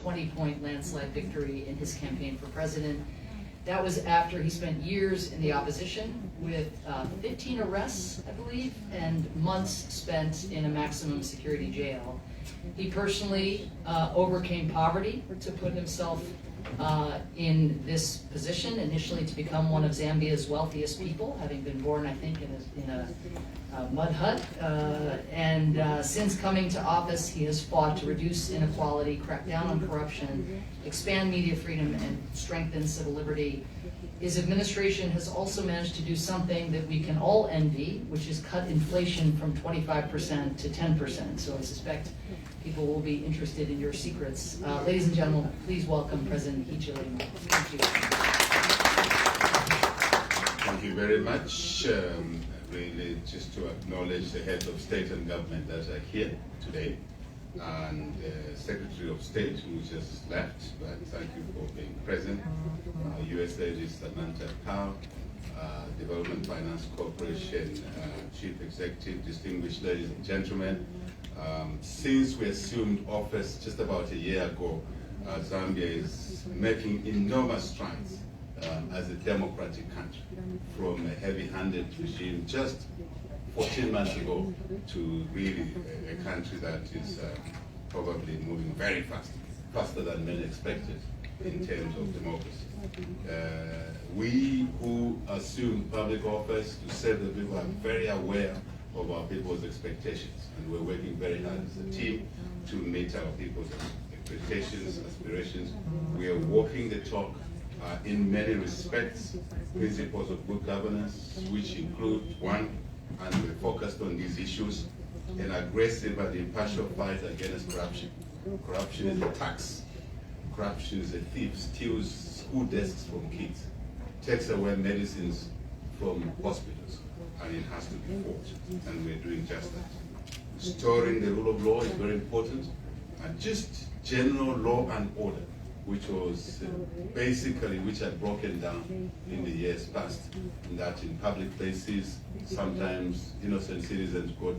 20-point landslide victory in his campaign for president. That was after he spent years in the opposition with 15 arrests, I believe, and months spent in a maximum security jail. He personally overcame poverty to put himself in this position, initially to become one of Zambia's wealthiest people, having been born, I think, in a mud hut. Since coming to office, he has fought to reduce inequality, crack down on corruption, expand media freedom, and strengthen civil liberty. His administration has also managed to do something that we can all envy, which is cut inflation from 25% to 10%. So I suspect people will be interested in your secrets. Ladies and gentlemen, please welcome President Hichilema. Thank you. Thank you very much. Really just to acknowledge the heads of state and government that are here today, and Secretary of State who just left, but thank you for being present. U.S. Lady Samantha Power, Development Finance Corporation Chief Executive, distinguished ladies and gentlemen. Since we assumed office just about a year ago, Zambia is making enormous strides as a democratic country, from a heavy-handed regime just 14 months ago to really a country that is probably moving very fast, faster than many expected in terms of democracy. We who assume public office to serve the people are very aware of our people's expectations, and we're working very hard as a team to meet our people's expectations, aspirations. We are walking the talk in many respects, principles of good governance, which include, one, and we're focused on these issues, an aggressive and impartial fight against corruption. Corruption is a tax. Corruption is a thief, steals school desks from kids, takes away medicines from hospitals, and it has to be fought, and we're doing just that. Restoring the rule of law is very important, and just general law and order, which was basically, which had broken down in the years past, and that in public places, sometimes innocent citizens got,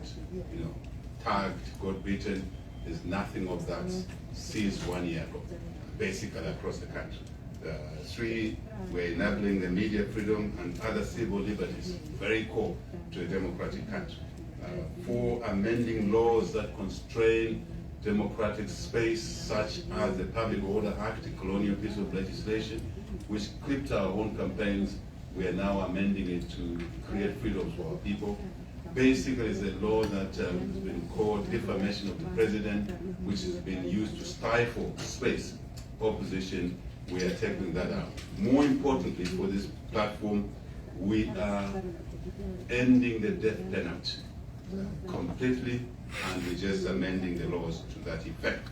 tagged, got beaten. There's nothing of that since 1 year ago, basically across the country. 3, we're enabling the media freedom and other civil liberties, very core to a democratic country. 4, amending laws that constrain democratic space, such as the Public Order Act, a colonial piece of legislation, which clipped our own campaigns. We are now amending it to create freedoms for our people. Basically, it's a law that has been called defamation of the president, which has been used to stifle space, opposition. We are taking that out. More importantly, for this platform, we are ending the death penalty completely, and we're just amending the laws to that effect.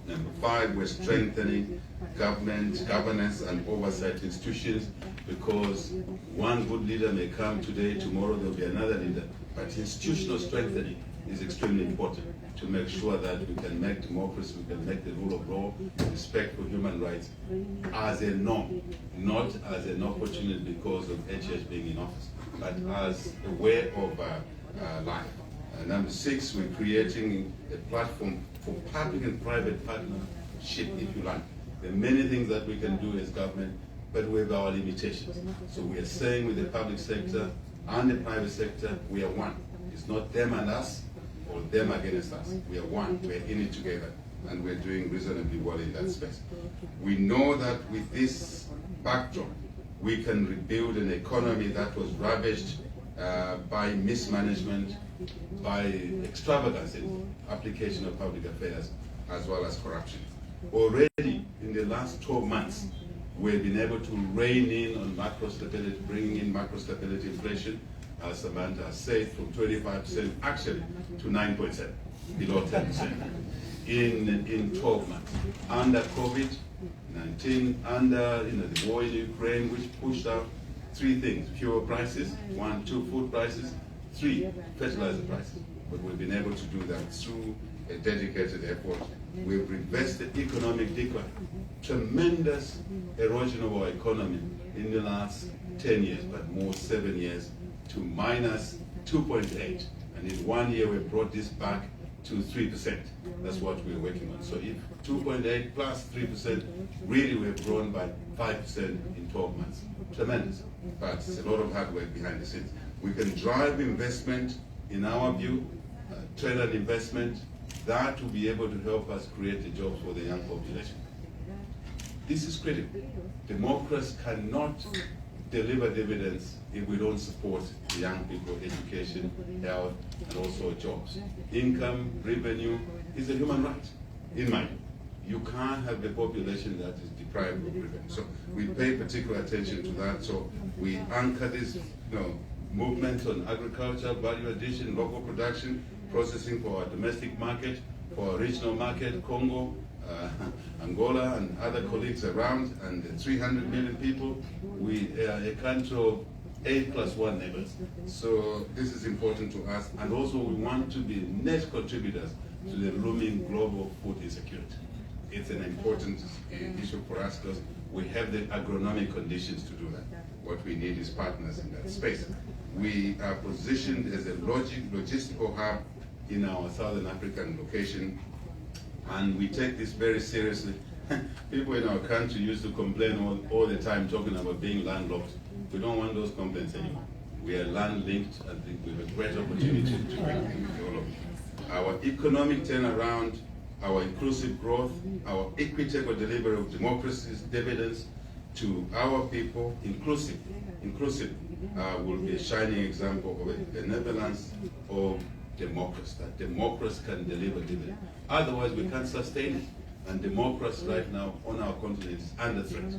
Number 5, we're strengthening governance and oversight institutions, because one good leader may come today, tomorrow there'll be another leader. But institutional strengthening is extremely important to make sure that we can make democracy, we can make the rule of law, respect for human rights as a norm, not as an opportunity because of HH being in office, but as a way of life. Number 6, we're creating a platform for public and private partnership, if you like. There are many things that we can do as government, but we have our limitations. So we are saying with the public sector and the private sector, we are one. It's not them and us, or them against us. We are one. We're in it together, and we're doing reasonably well in that space. We know that with this backdrop, we can rebuild an economy that was ravaged by mismanagement, by extravagance in application of public affairs, as well as corruption. Already in the last 12 months, we've been able to rein in on macro stability, bringing in macro stability inflation, as Samantha said, from 25% actually to 9.7, below 10% in 12 months. Under COVID-19, under the war in Ukraine, which pushed out 3 things: fuel prices, 1, 2, food prices, 3, fertilizer prices. But we've been able to do that through a dedicated effort. We've reversed the economic decline, tremendous erosion of our economy in the last 10 years, but more 7 years, to minus 2.8. And in 1 year, we brought this back to 3%. That's what we're working on. So if 2.8 plus 3%, really we've grown by 5% in 12 months. Tremendous. But it's a lot of hard work behind the scenes. We can drive investment, in our view, trade and investment, that will be able to help us create the jobs for the young population. This is critical. Democracy cannot deliver dividends if we don't support the young people, education, health, and also jobs. Income, revenue is a human right, in my view. You can't have a population that is deprived of revenue. So we pay particular attention to that. So we anchor this movement on agriculture, value addition, local production, processing for our domestic market, for our regional market, Congo, Angola and other colleagues around, and 300 million people. We are a country of 8+1 neighbors. So this is important to us, and also we want to be net contributors to the looming global food insecurity. It's an important issue for us because we have the agronomic conditions to do that. What we need is partners in that space. We are positioned as a logistical hub in our Southern African location, and we take this very seriously. People in our country used to complain all the time talking about being landlocked. We don't want those complaints anymore. We are land linked. I think we have a great opportunity to bring things develop. Our economic turnaround, our inclusive growth, our equitable delivery of democracy's dividends to our people, inclusive, will be a shining example of a benevolence of democracy, that democracy can deliver dividends. Otherwise, we can't sustain it. And democracy right now on our continent is under threat,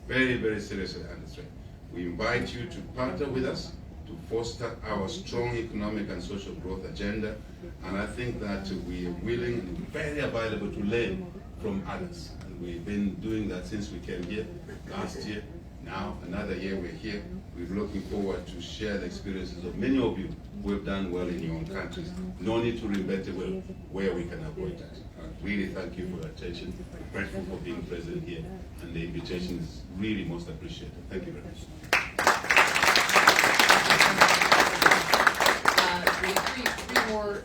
very, very seriously under threat. We invite you to partner with us to foster our strong economic and social growth agenda. And I think that we are willing and very available to learn from others. And we've been doing that since we came here last year. Now, another year we're here. We're looking forward to share the experiences of many of you who have done well in your own countries. No need to reinvent the wheel where we can avoid that. Really thank you for your attention. I'm grateful for being present here, and the invitation is really most appreciated. Thank you very much. We have three more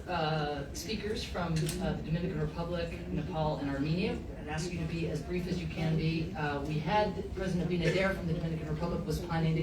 speakers from the Dominican Republic, Nepal, and Armenia. I'd ask you to be as brief as you can be. We had President Abinader from the Dominican Republic was planning to